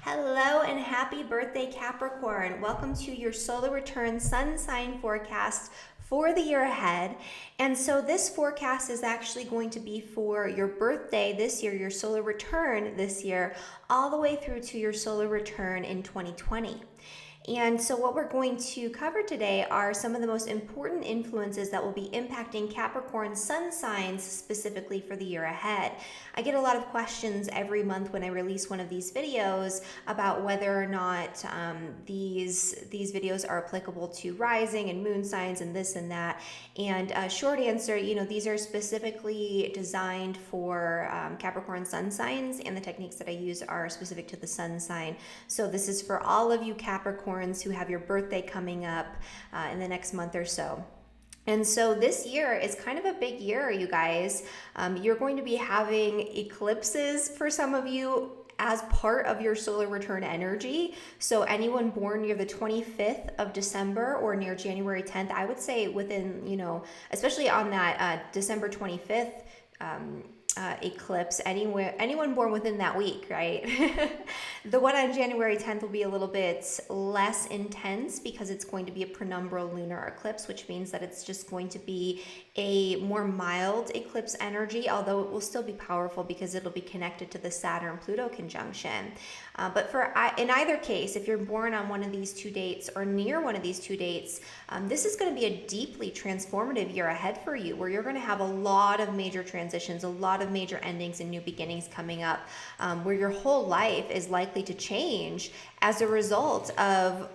Hello and happy birthday, Capricorn. Welcome to your solar return sun sign forecast for the year ahead. And so this forecast is actually going to be for your birthday this year, your solar return this year, all the way through to your solar return in 2020. And so what we're going to cover today are some of the most important influences that will be impacting Capricorn sun signs specifically for the year ahead. I get a lot of questions every month when I release one of these videos about whether or not these videos are applicable to rising and moon signs and this and that. And short answer, these are specifically designed for Capricorn sun signs, and the techniques that I use are specific to the sun sign. So this is for all of you Capricorns who have your birthday coming up in the next month or so. And so this year is kind of a big year, you guys. You're going to be having eclipses for some of you as part of your solar return energy. So anyone born near the 25th of December or near January 10th, I would say within, especially on that December 25th eclipse, anyone born within that week, right? The one on January 10th will be a little bit less intense because it's going to be a penumbral lunar eclipse, which means that it's just going to be a more mild eclipse energy, although it will still be powerful because it'll be connected to the Saturn-Pluto conjunction. But in either case, if you're born on one of these two dates or near one of these two dates, this is going to be a deeply transformative year ahead for you, where you're going to have a lot of major transitions, a lot of major endings and new beginnings coming up, where your whole life is likely to change as a result of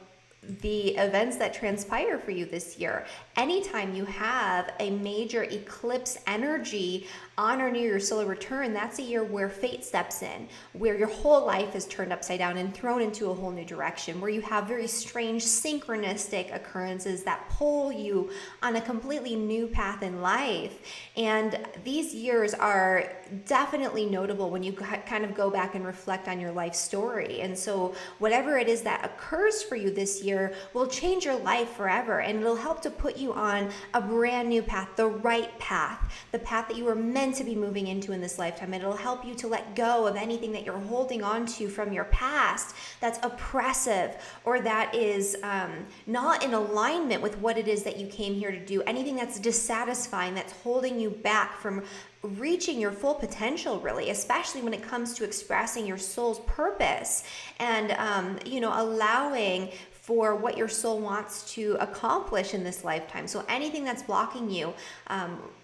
the events that transpire for you this year. Anytime you have a major eclipse energy on or near your solar return, that's a year where fate steps in, where your whole life is turned upside down and thrown into a whole new direction, where you have very strange synchronistic occurrences that pull you on a completely new path in life. And these years are definitely notable when you kind of go back and reflect on your life story. And so whatever it is that occurs for you this year will change your life forever, and it'll help to put you on a brand new path, the right path, the path that you were meant to be moving into in this lifetime. And it'll help you to let go of anything that you're holding on to from your past that's oppressive or that is not in alignment with what it is that you came here to do. Anything that's dissatisfying, that's holding you back from reaching your full potential, really, especially when it comes to expressing your soul's purpose and allowing for what your soul wants to accomplish in this lifetime. So anything that's blocking you,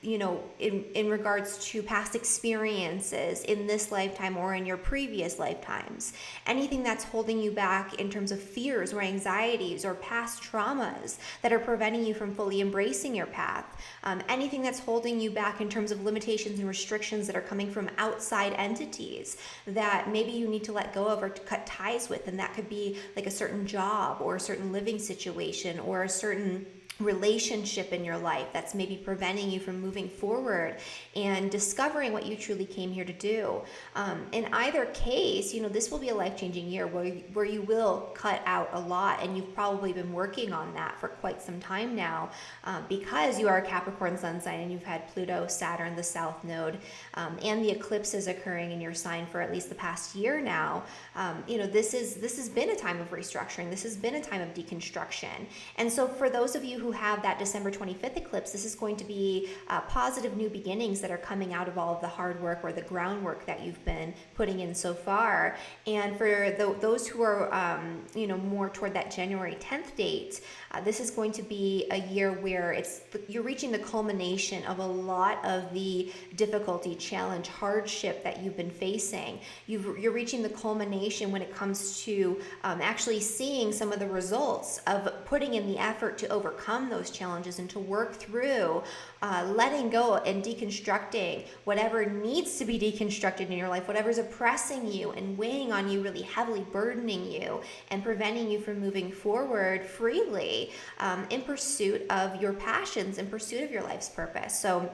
in regards to past experiences in this lifetime or in your previous lifetimes, anything that's holding you back in terms of fears or anxieties or past traumas that are preventing you from fully embracing your path, anything that's holding you back in terms of limitations and restrictions that are coming from outside entities that maybe you need to let go of or to cut ties with. And that could be like a certain job or a certain living situation or a certain relationship in your life that's maybe preventing you from moving forward and discovering what you truly came here to do. In either case, this will be a life-changing year where you will cut out a lot, and you've probably been working on that for quite some time now, because you are a Capricorn sun sign and you've had Pluto, Saturn, the South Node, and the eclipses occurring in your sign for at least the past year now. This has been a time of restructuring. This has been a time of deconstruction. And so for those of you who have that December 25th eclipse, this is going to be positive new beginnings that are coming out of all of the hard work or the groundwork that you've been putting in so far. And for those who are, more toward that January 10th date, this is going to be a year where you're reaching the culmination of a lot of the difficulty, challenge, hardship that you've been facing. You're reaching the culmination when it comes to actually seeing some of the results of putting in the effort to overcome those challenges and to work through letting go and deconstructing whatever needs to be deconstructed in your life, whatever's oppressing you and weighing on you, really heavily burdening you and preventing you from moving forward freely in pursuit of your passions, in pursuit of your life's purpose. So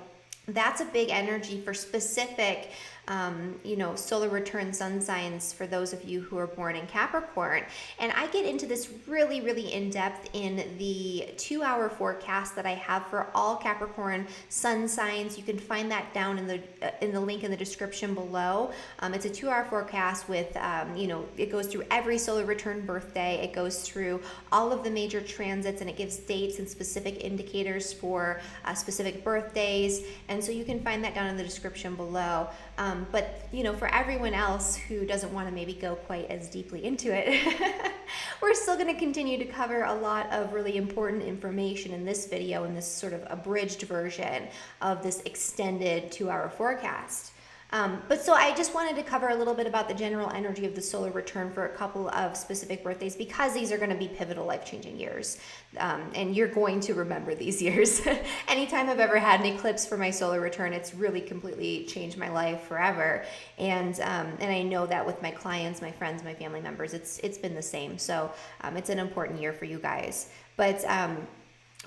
that's a big energy for specific solar return sun signs for those of you who are born in Capricorn. And I get into this really, really in depth in the 2-hour forecast that I have for all Capricorn sun signs. You can find that down in the link in the description below. It's a 2-hour forecast with, it goes through every solar return birthday. It goes through all of the major transits, and it gives dates and specific indicators for specific birthdays. And so you can find that down in the description below. But for everyone else who doesn't want to maybe go quite as deeply into it, we're still going to continue to cover a lot of really important information in this video, in this sort of abridged version of this extended 2-hour forecast. But so I just wanted to cover a little bit about the general energy of the solar return for a couple of specific birthdays, because these are going to be pivotal, life-changing years. And you're going to remember these years. Anytime I've ever had an eclipse for my solar return, it's really completely changed my life forever. And I know that with my clients, my friends, my family members, it's been the same. So it's an important year for you guys. But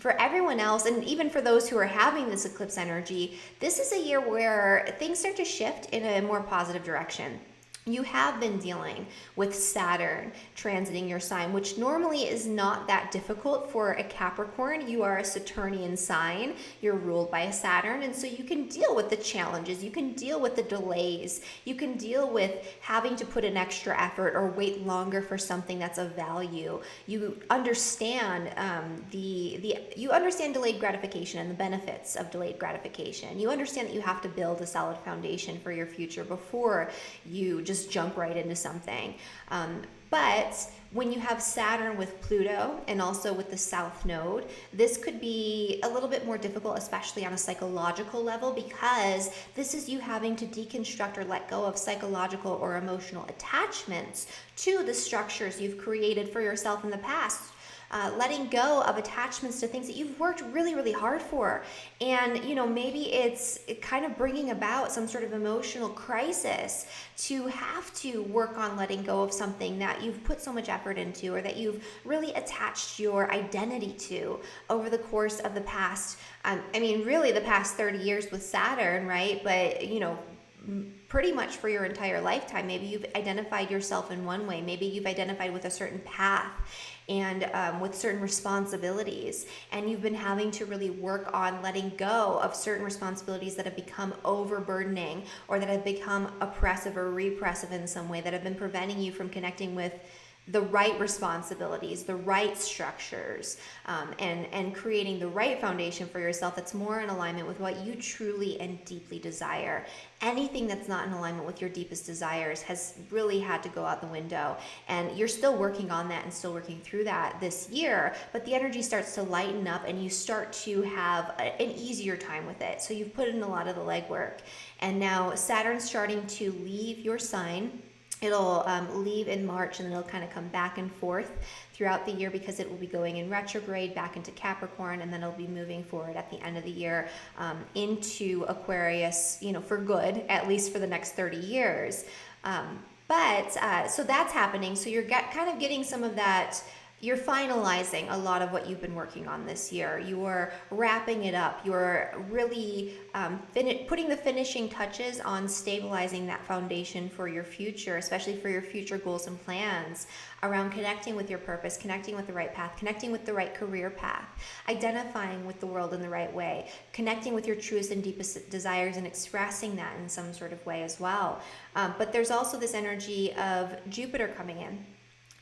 for everyone else, and even for those who are having this eclipse energy, this is a year where things start to shift in a more positive direction. You have been dealing with Saturn transiting your sign, which normally is not that difficult for a Capricorn. You are a Saturnian sign. You're ruled by a Saturn, and so you can deal with the challenges. You can deal with the delays. You can deal with having to put an extra effort or wait longer for something that's of value. You understand you understand delayed gratification and the benefits of delayed gratification. You understand that you have to build a solid foundation for your future before you just jump right into something. But when you have Saturn with Pluto and also with the South Node, this could be a little bit more difficult, especially on a psychological level, because this is you having to deconstruct or let go of psychological or emotional attachments to the structures you've created for yourself in the past. Letting go of attachments to things that you've worked really, really hard for. And, maybe it's kind of bringing about some sort of emotional crisis to have to work on letting go of something that you've put so much effort into, or that you've really attached your identity to over the course of the past, really the past 30 years with Saturn, right? But, pretty much for your entire lifetime. Maybe you've identified yourself in one way. Maybe you've identified with a certain path and with certain responsibilities, and you've been having to really work on letting go of certain responsibilities that have become overburdening, or that have become oppressive or repressive in some way, that have been preventing you from connecting with the right responsibilities, the right structures, and creating the right foundation for yourself that's more in alignment with what you truly and deeply desire. Anything that's not in alignment with your deepest desires has really had to go out the window. And you're still working on that and still working through that this year, but the energy starts to lighten up and you start to have an easier time with it. So you've put in a lot of the legwork. And now Saturn's starting to leave your sign. It'll leave in March, and then it'll kind of come back and forth throughout the year, because it will be going in retrograde back into Capricorn, and then it'll be moving forward at the end of the year into Aquarius, for good, at least for the next 30 years. So that's happening. So you're kind of getting some of that. You're finalizing a lot of what you've been working on this year. You're wrapping it up. You're really putting the finishing touches on stabilizing that foundation for your future, especially for your future goals and plans around connecting with your purpose, connecting with the right path, connecting with the right career path, identifying with the world in the right way, connecting with your truest and deepest desires and expressing that in some sort of way as well. But there's also this energy of Jupiter coming in.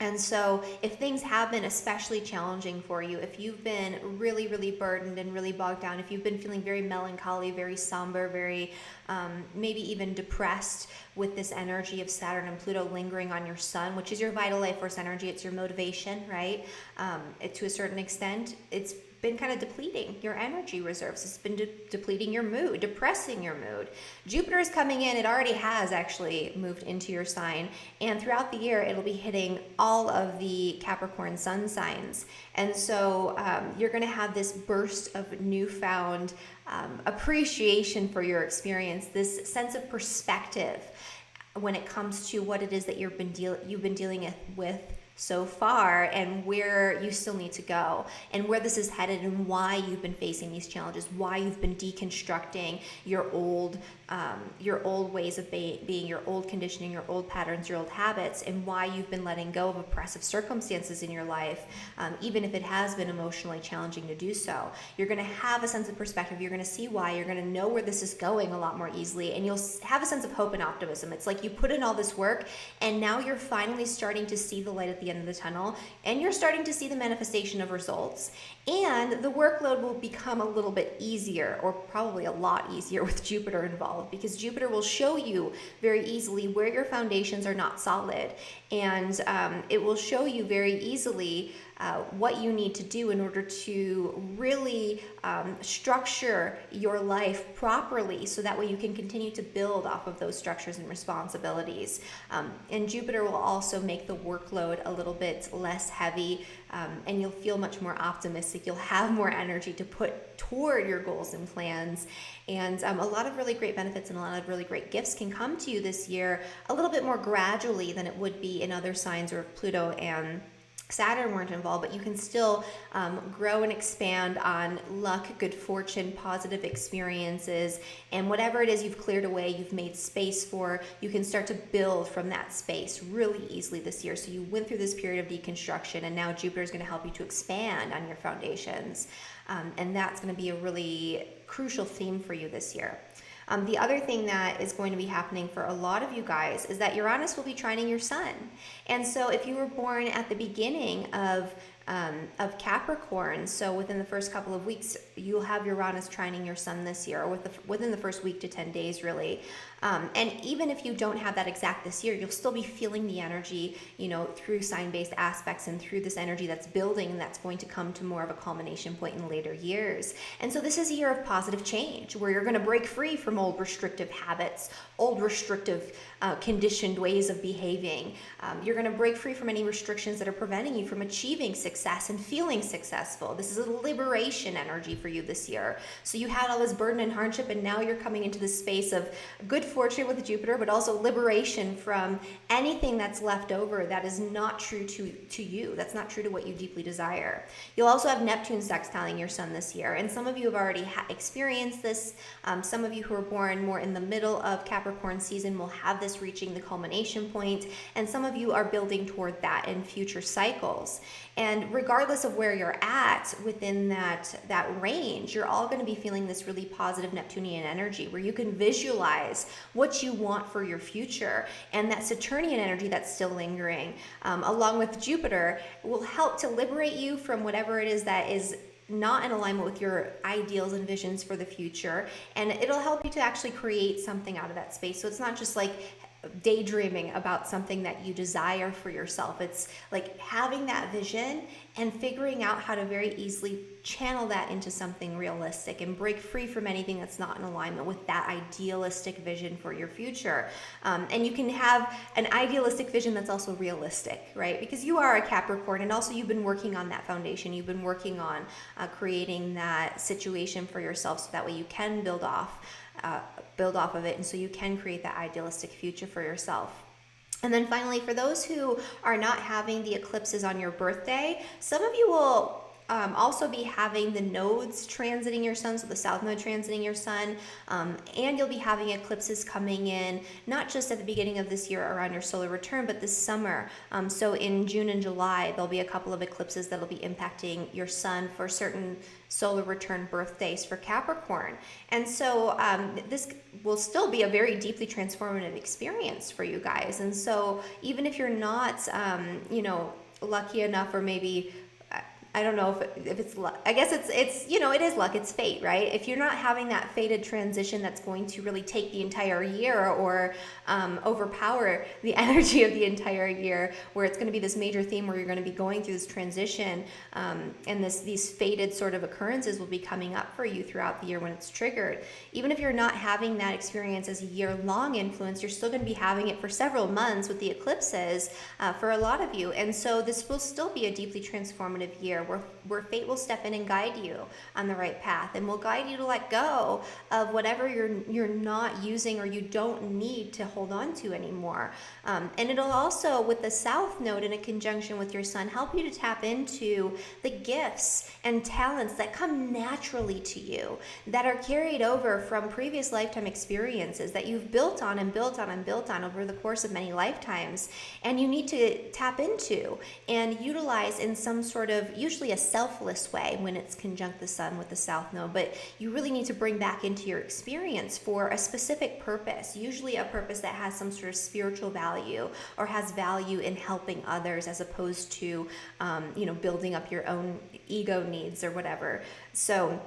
And so if things have been especially challenging for you, if you've been really, really burdened and really bogged down, if you've been feeling very melancholy, very somber, very maybe even depressed with this energy of Saturn and Pluto lingering on your sun, which is your vital life force energy, it's your motivation, right? To a certain extent, it's been kind of depleting your energy reserves. It's been depleting your mood, depressing your mood. Jupiter is coming in. It already has actually moved into your sign. And throughout the year, it'll be hitting all of the Capricorn sun signs. And so you're going to have this burst of newfound appreciation for your experience, this sense of perspective when it comes to what it is that you've been dealing with so far and where you still need to go and where this is headed and why you've been facing these challenges, why you've been deconstructing your old ways of being, your old conditioning, your old patterns, your old habits, and why you've been letting go of oppressive circumstances in your life, even if it has been emotionally challenging to do so. You're going to have a sense of perspective. You're going to see why. You're going to know where this is going a lot more easily, and you'll have a sense of hope and optimism. It's like you put in all this work, and now you're finally starting to see the light at the end of the tunnel, and you're starting to see the manifestation of results, and the workload will become a little bit easier, or probably a lot easier with Jupiter involved, because Jupiter will show you very easily where your foundations are not solid, and it will show you very easily what you need to do in order to really structure your life properly, so that way you can continue to build off of those structures and responsibilities. And Jupiter will also make the workload a little bit less heavy, and you'll feel much more optimistic. You'll have more energy to put toward your goals and plans. And a lot of really great benefits and a lot of really great gifts can come to you this year a little bit more gradually than it would be in other signs where Pluto and Saturn weren't involved, but you can still grow and expand on luck, good fortune, positive experiences, and whatever it is you've cleared away, you've made space for, you can start to build from that space really easily this year. So you went through this period of deconstruction, and now Jupiter is going to help you to expand on your foundations. And that's going to be a really crucial theme for you this year. The other thing that is going to be happening for a lot of you guys is that Uranus will be trining your sun. And so if you were born at the beginning of Capricorn, so within the first couple of weeks, you'll have Uranus trining your sun this year, or within the first week to 10 days, really. And even if you don't have that exact this year, you'll still be feeling the energy, through sign-based aspects and through this energy that's building, and that's going to come to more of a culmination point in later years. And so this is a year of positive change, where you're going to break free from old restrictive habits, old restrictive conditioned ways of behaving. You're going to break free from any restrictions that are preventing you from achieving success and feeling successful. This is a liberation energy for you this year. So you had all this burden and hardship, and now you're coming into this space of good fortune with Jupiter, but also liberation from anything that's left over that is not true to you. That's not true to what you deeply desire. You'll also have Neptune sextiling your sun this year, and some of you have already experienced this. Some of you who are born more in the middle of Capricorn season will have this reaching the culmination point, and some of you are building toward that in future cycles. And regardless of where you're at within that range, you're all going to be feeling this really positive Neptunian energy, where you can visualize what you want for your future. And that Saturnian energy that's still lingering, along with Jupiter, will help to liberate you from whatever it is that is not in alignment with your ideals and visions for the future. And it'll help you to actually create something out of that space. So it's not just like daydreaming about something that you desire for yourself. It's like having that vision and figuring out how to very easily channel that into something realistic and break free from anything that's not in alignment with that idealistic vision for your future. And you can have an idealistic vision that's also realistic, right? Because you are a Capricorn, and also you've been working on that foundation. You've been working on creating that situation for yourself, so that way you can build off of it, and so you can create that idealistic future for yourself. And then finally, for those who are not having the eclipses on your birthday, some of you will also be having the nodes transiting your sun, so the south node transiting your sun, and you'll be having eclipses coming in, not just at the beginning of this year around your solar return, but this summer. So in June and July, there'll be a couple of eclipses that'll be impacting your sun for certain solar return birthdays for Capricorn. And so this will still be a very deeply transformative experience for you guys. And so even if you're not, lucky enough, or maybe I don't know if it's luck. I guess it's it is luck. It's fate, right? If you're not having that fated transition that's going to really take the entire year, or overpower the energy of the entire year, where it's going to be this major theme where you're going to be going through this transition, and these fated sort of occurrences will be coming up for you throughout the year when it's triggered. Even if you're not having that experience as a year-long influence, you're still going to be having it for several months with the eclipses for a lot of you. And so this will still be a deeply transformative year year where fate will step in and guide you on the right path, and will guide you to let go of whatever you're not using or you don't need to hold on to anymore. And it'll also, with the South Node in a conjunction with your Sun, help you to tap into the gifts and talents that come naturally to you, that are carried over from previous lifetime experiences that you've built on and built on and built on over the course of many lifetimes, and you need to tap into and utilize in some sort of, usually a selfless way when it's conjunct the Sun with the South Node, but you really need to bring back into your experience for a specific purpose, usually a purpose that has some sort of spiritual value or has value in helping others, as opposed to building up your own ego needs or whatever. So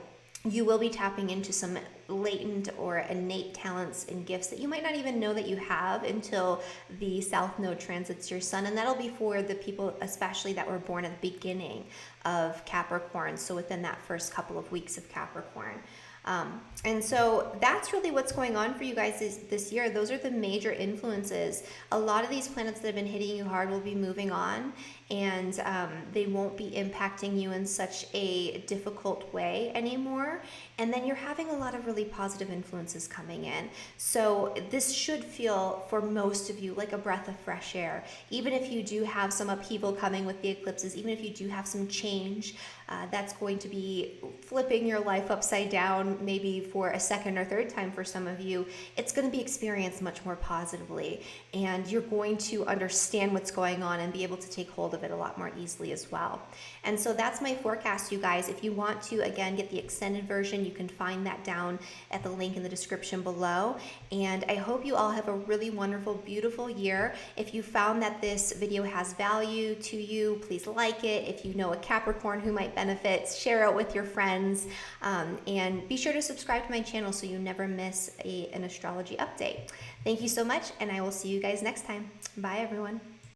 you will be tapping into some latent or innate talents and gifts that you might not even know that you have until the South Node transits your Sun. And that'll be for the people especially that were born at the beginning of Capricorn, so within that first couple of weeks of Capricorn. And so that's really what's going on for you guys this year. Those are the major influences. A lot of these planets that have been hitting you hard will be moving on, and they won't be impacting you in such a difficult way anymore. And then you're having a lot of really positive influences coming in. So this should feel, for most of you, like a breath of fresh air. Even if you do have some upheaval coming with the eclipses, even if you do have some change that's going to be flipping your life upside down, maybe for a second or third time for some of you, it's going to be experienced much more positively. And you're going to understand what's going on and be able to take hold of it a lot more easily as well. And so that's my forecast, you guys. If you want to, again, get the extended version, you can find that down at the link in the description below. And I hope you all have a really wonderful, beautiful year. If you found that this video has value to you, please like it. If you know a Capricorn who might benefit, share it with your friends. And be sure to subscribe to my channel so you never miss an astrology update. Thank you so much, and I will see you guys next time. Bye, everyone.